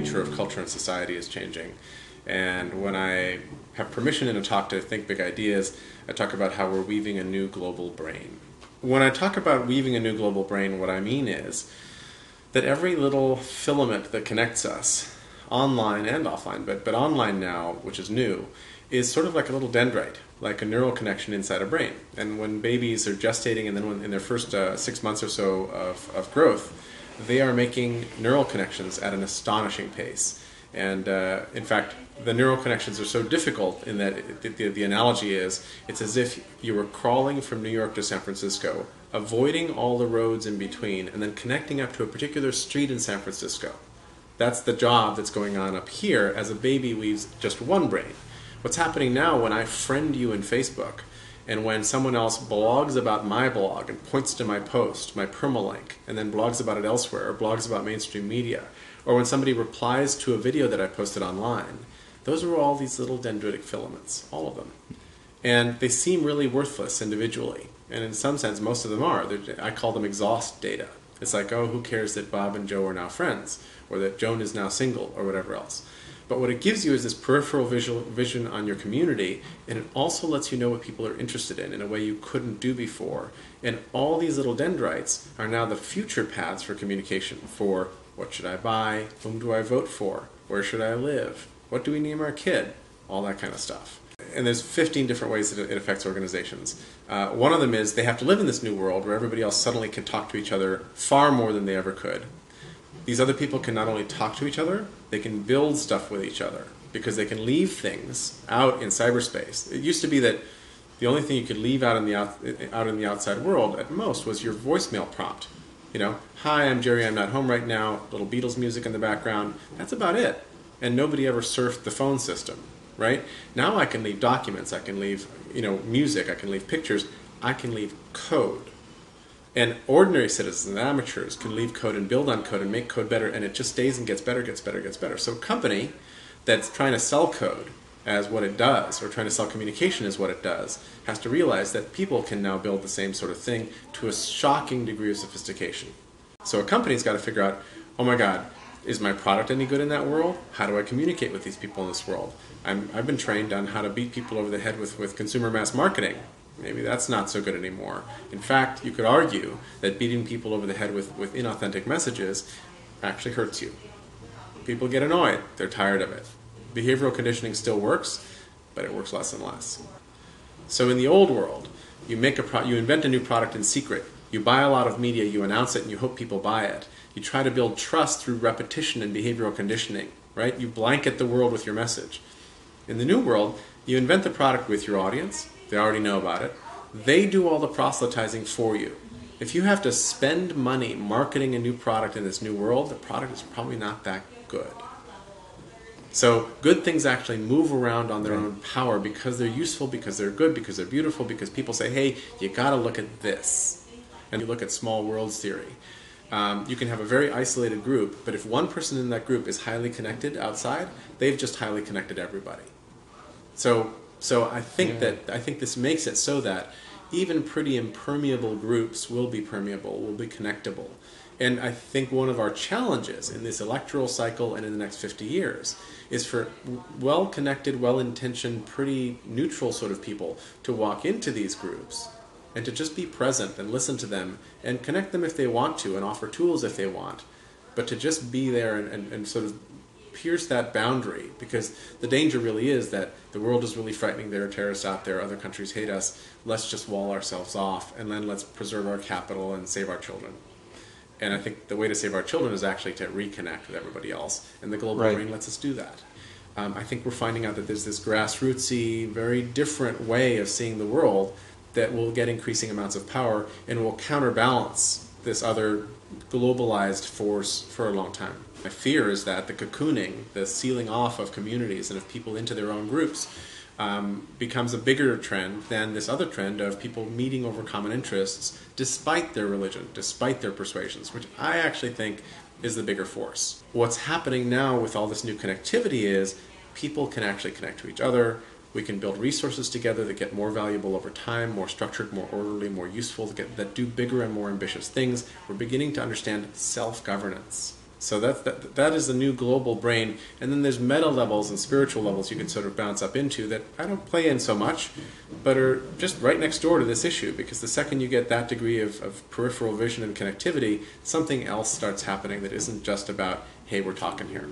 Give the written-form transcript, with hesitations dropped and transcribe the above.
nature of culture and society is changing. And when I have permission in a talk to think big ideas, I talk about how we're weaving a new global brain. When I talk about weaving a new global brain, what I mean is that every little filament that connects us, online and offline, but online now, which is new, is sort of like a little dendrite, like a neural connection inside a brain. And when babies are gestating and then when in their first 6 months or so of growth, they are making neural connections at an astonishing pace. And in fact, the neural connections are so difficult in that the analogy is, it's as if you were crawling from New York to San Francisco, avoiding all the roads in between, and then connecting up to a particular street in San Francisco. That's the job that's going on up here as a baby weaves just one brain. What's happening now when I friend you in Facebook, and when someone else blogs about my blog and points to my post, my permalink, and then blogs about it elsewhere, or blogs about mainstream media, or when somebody replies to a video that I posted online, those are all these little dendritic filaments, all of them. And they seem really worthless individually. And in some sense, most of them are. I call them exhaust data. It's like, oh, who cares that Bob and Joe are now friends, or that Joan is now single, or whatever else. But what it gives you is this peripheral vision on your community, and it also lets you know what people are interested in a way you couldn't do before. And all these little dendrites are now the future paths for communication, for what should I buy, whom do I vote for, where should I live, what do we name our kid, all that kind of stuff. And there's 15 different ways that it affects organizations. One of them is they have to live in this new world where everybody else suddenly can talk to each other far more than they ever could. These other people can not only talk to each other, they can build stuff with each other because they can leave things out in cyberspace. It used to be that the only thing you could leave out in the outside world at most was your voicemail prompt. You know, hi, I'm Jerry, I'm not home right now, little Beatles music in the background. That's about it. And nobody ever surfed the phone system, right? Now I can leave documents, I can leave, music, I can leave pictures, I can leave code. And ordinary citizens and amateurs can leave code and build on code and make code better, and it just stays and gets better, gets better, gets better. So a company that's trying to sell code as what it does, or trying to sell communication as what it does, has to realize that people can now build the same sort of thing to a shocking degree of sophistication. So a company's got to figure out, oh my God, is my product any good in that world? How do I communicate with these people in this world? I've been trained on how to beat people over the head with consumer mass marketing. Maybe that's not so good anymore. In fact, you could argue that beating people over the head with inauthentic messages actually hurts you. People get annoyed. They're tired of it. Behavioral conditioning still works, but it works less and less. So in the old world, you invent a new product in secret. You buy a lot of media, you announce it, and you hope people buy it. You try to build trust through repetition and behavioral conditioning, right? You blanket the world with your message. In the new world, you invent the product with your audience. They already know about it. They do all the proselytizing for you. If you have to spend money marketing a new product in this new world, the product is probably not that good. So good things actually move around on their own power because they're useful, because they're good, because they're beautiful, because people say, hey, you got to look at this. And you look at small worlds theory. You can have a very isolated group, but if one person in that group is highly connected outside, they've just highly connected everybody. So I think this makes it so that even pretty impermeable groups will be permeable, will be connectable. And I think one of our challenges in this electoral cycle and in the next 50 years is for well-connected, well-intentioned, pretty neutral sort of people to walk into these groups and to just be present and listen to them and connect them if they want to and offer tools if they want, but to just be there and sort of pierce that boundary, because the danger really is that the world is really frightening, there are terrorists out there, other countries hate us, let's just wall ourselves off and then let's preserve our capital and save our children. And I think the way to save our children is actually to reconnect with everybody else, and the global brain lets us do that. I think we're finding out that there's this grassrootsy, very different way of seeing the world that will get increasing amounts of power and will counterbalance this other globalized force for a long time. My fear is that the cocooning, the sealing off of communities and of people into their own groups becomes a bigger trend than this other trend of people meeting over common interests despite their religion, despite their persuasions, which I actually think is the bigger force. What's happening now with all this new connectivity is people can actually connect to each other. We can build resources together that get more valuable over time, more structured, more orderly, more useful, that do bigger and more ambitious things. We're beginning to understand self-governance. So that is the new global brain. And then there's meta levels and spiritual levels you can sort of bounce up into that I don't play in so much, but are just right next door to this issue, because the second you get that degree of peripheral vision and connectivity, something else starts happening that isn't just about, hey, we're talking here.